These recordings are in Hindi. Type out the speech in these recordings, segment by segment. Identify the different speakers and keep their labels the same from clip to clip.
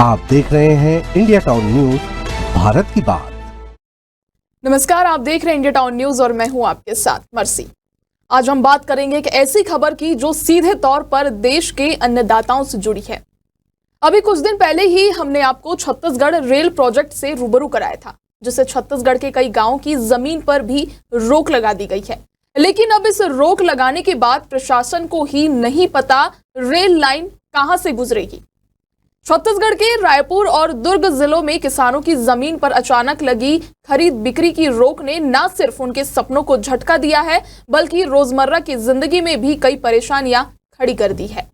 Speaker 1: आप देख रहे हैं इंडिया टाउन न्यूज, भारत की बात।
Speaker 2: नमस्कार, आप देख रहे हैं इंडिया टाउन न्यूज और मैं हूं आपके साथ मर्सी। आज हम बात करेंगे एक ऐसी खबर की जो सीधे तौर पर देश के अन्नदाताओं से जुड़ी है। अभी कुछ दिन पहले ही हमने आपको छत्तीसगढ़ रेल प्रोजेक्ट से रूबरू कराया था, जिससे छत्तीसगढ़ के कई गांवों की जमीन पर भी रोक लगा दी गई है। लेकिन अब इस रोक लगाने के बाद प्रशासन को ही नहीं पता रेल लाइन कहां से गुजरेगी। छत्तीसगढ़ के रायपुर और दुर्ग जिलों में किसानों की जमीन पर अचानक लगी खरीद बिक्री की रोक ने न सिर्फ उनके सपनों को झटका दिया है, बल्कि रोजमर्रा की जिंदगी में भी कई परेशानियां खड़ी कर दी है।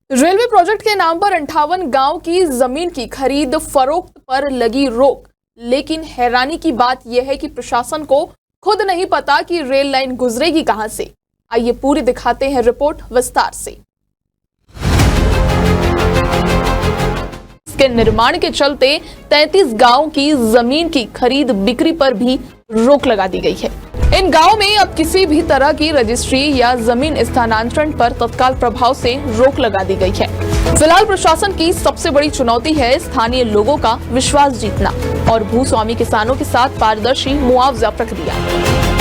Speaker 2: रेलवे प्रोजेक्ट के नाम पर 58 गांव की जमीन की खरीद फरोख्त पर लगी रोक, लेकिन हैरानी की बात यह है कि प्रशासन को खुद नहीं पता कि रेल लाइन गुजरेगी कहां से। आइए पूरी दिखाते हैं रिपोर्ट विस्तार से। के निर्माण के चलते 33 गांवों की जमीन की खरीद बिक्री पर भी रोक लगा दी गई है। इन गांवों में अब किसी भी तरह की रजिस्ट्री या जमीन स्थानांतरण पर तत्काल प्रभाव से रोक लगा दी गई है। फिलहाल प्रशासन की सबसे बड़ी चुनौती है स्थानीय लोगों का विश्वास जीतना और भूस्वामी किसानों के साथ पारदर्शी मुआवजा प्रक्रिया।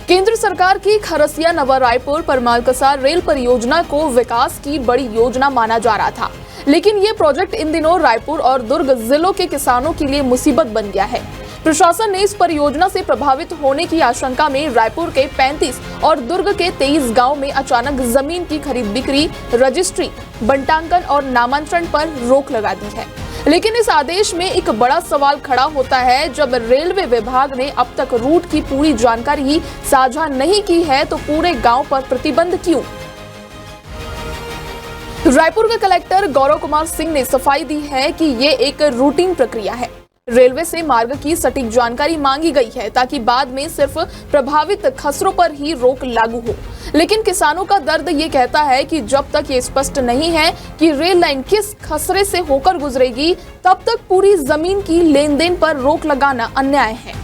Speaker 2: केंद्र सरकार की खरसिया नवा रायपुर परमालकसा रेल परियोजना को विकास की बड़ी योजना माना जा रहा था, लेकिन ये प्रोजेक्ट इन दिनों रायपुर और दुर्ग जिलों के किसानों के लिए मुसीबत बन गया है। प्रशासन ने इस परियोजना से प्रभावित होने की आशंका में रायपुर के 35 और दुर्ग के 23 गांव में अचानक जमीन की खरीद बिक्री, रजिस्ट्री, बंटांकन और नामांतरण पर रोक लगा दी है। लेकिन इस आदेश में एक बड़ा सवाल खड़ा होता है, जब रेलवे विभाग ने अब तक रूट की पूरी जानकारी ही साझा नहीं की है तो पूरे गांव पर प्रतिबंध क्यों? रायपुर के कलेक्टर गौरव कुमार सिंह ने सफाई दी है कि ये एक रूटीन प्रक्रिया है। रेलवे से मार्ग की सटीक जानकारी मांगी गई है ताकि बाद में सिर्फ प्रभावित खसरों पर ही रोक लागू हो। लेकिन किसानों का दर्द ये कहता है कि जब तक ये स्पष्ट नहीं है कि रेल लाइन किस खसरे से होकर गुजरेगी, तब तक पूरी जमीन की लेन देन पर रोक लगाना अन्याय है।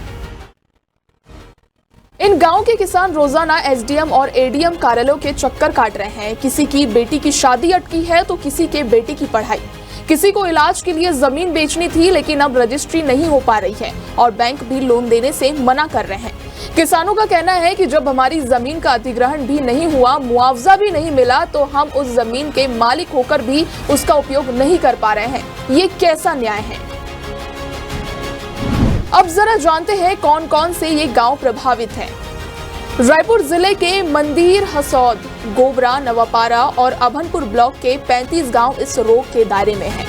Speaker 2: इन गांव के किसान रोजाना एसडीएम और एडीएम कार्यालयों के चक्कर काट रहे हैं। किसी की बेटी की शादी अटकी है तो किसी के बेटे की पढ़ाई, किसी को इलाज के लिए जमीन बेचनी थी, लेकिन अब रजिस्ट्री नहीं हो पा रही है और बैंक भी लोन देने से मना कर रहे हैं। किसानों का कहना है कि जब हमारी जमीन का अधिग्रहण भी नहीं हुआ, मुआवजा भी नहीं मिला, तो हम उस जमीन के मालिक होकर भी उसका उपयोग नहीं कर पा रहे हैं। ये कैसा न्याय है? अब जरा जानते हैं कौन कौन से ये गांव प्रभावित हैं। रायपुर जिले के मंदिर, हसौद, गोबरा, नवापारा और अभनपुर ब्लॉक के 35 गांव इस रोक के दायरे में हैं।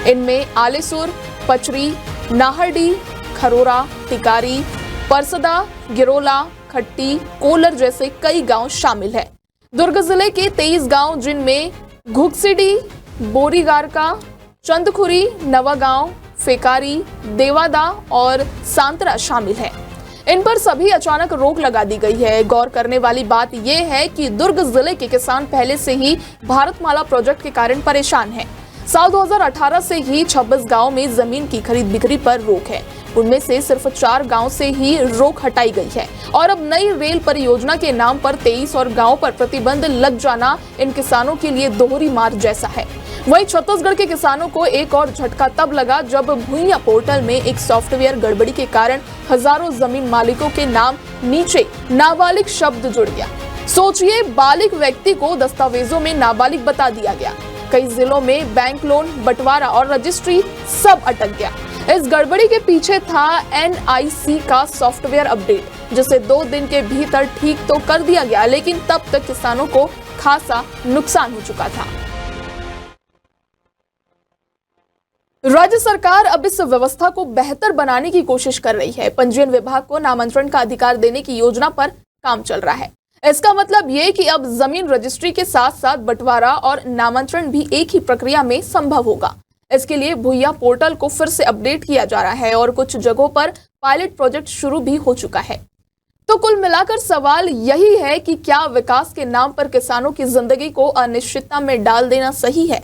Speaker 2: इनमें आलेसुर, पचरी, नाहरडी, खरोरा, टिकारी, परसदा, गिरोला, खट्टी, कोलर जैसे कई गांव शामिल हैं। दुर्ग जिले के 23 गांव, जिनमें घुगसिडी, बोरीगारका, चंदखुरी, नवागांव, फेकारी, देवादा और सांतरा शामिल है। इन पर सभी अचानक रोक लगा दी गई है। गौर करने वाली बात यह है कि दुर्ग जिले के किसान पहले से ही भारतमाला प्रोजेक्ट के कारण परेशान हैं। साल 2018 से ही 26 गांव में जमीन की खरीद बिक्री पर रोक है। उनमें से सिर्फ 4 गांव से ही रोक हटाई गई है और अब नई रेल परियोजना के नाम पर 23 और गांव पर प्रतिबंध लग जाना इन किसानों के लिए दोहरी मार जैसा है। वहीं छत्तीसगढ़ के किसानों को एक और झटका तब लगा जब भुइयां पोर्टल में एक सॉफ्टवेयर गड़बड़ी के कारण हजारों जमीन मालिकों के नाम नीचे नाबालिग शब्द जुड़ गया। सोचिए, बालिग व्यक्ति को दस्तावेजों में नाबालिग बता दिया गया। कई जिलों में बैंक लोन, बंटवारा और रजिस्ट्री सब अटक गया। इस गड़बड़ी के पीछे था NIC का सॉफ्टवेयर अपडेट, जिसे 2 दिन के भीतर ठीक तो कर दिया गया, लेकिन तब तक किसानों को खासा नुकसान हो चुका था। राज्य सरकार अब इस व्यवस्था को बेहतर बनाने की कोशिश कर रही है। पंजीयन विभाग को नामांतरण का अधिकार देने की योजना पर काम चल रहा है। इसका मतलब ये कि अब जमीन रजिस्ट्री के साथ साथ बंटवारा और नामांतरण भी एक ही प्रक्रिया में संभव होगा। इसके लिए भुइयां पोर्टल को फिर से अपडेट किया जा रहा है और कुछ जगहों पर पायलट प्रोजेक्ट शुरू भी हो चुका है। तो कुल मिलाकर सवाल यही है कि क्या विकास के नाम पर किसानों की जिंदगी को अनिश्चितता में डाल देना सही है?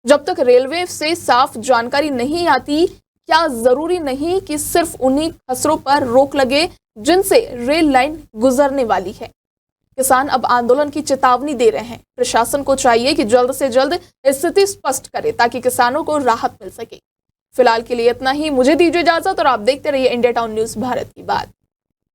Speaker 2: जब तक रेलवे से साफ जानकारी नहीं आती, क्या जरूरी नहीं कि सिर्फ उन्हीं खसरों पर रोक लगे जिनसे रेल लाइन गुजरने वाली है? किसान अब आंदोलन की चेतावनी दे रहे हैं। प्रशासन को चाहिए कि जल्द से जल्द स्थिति स्पष्ट करे ताकि किसानों को राहत मिल सके। फिलहाल के लिए इतना ही। मुझे दीजिए इजाजत और आप देखते रहिए इंडिया टाउन न्यूज, भारत की बात।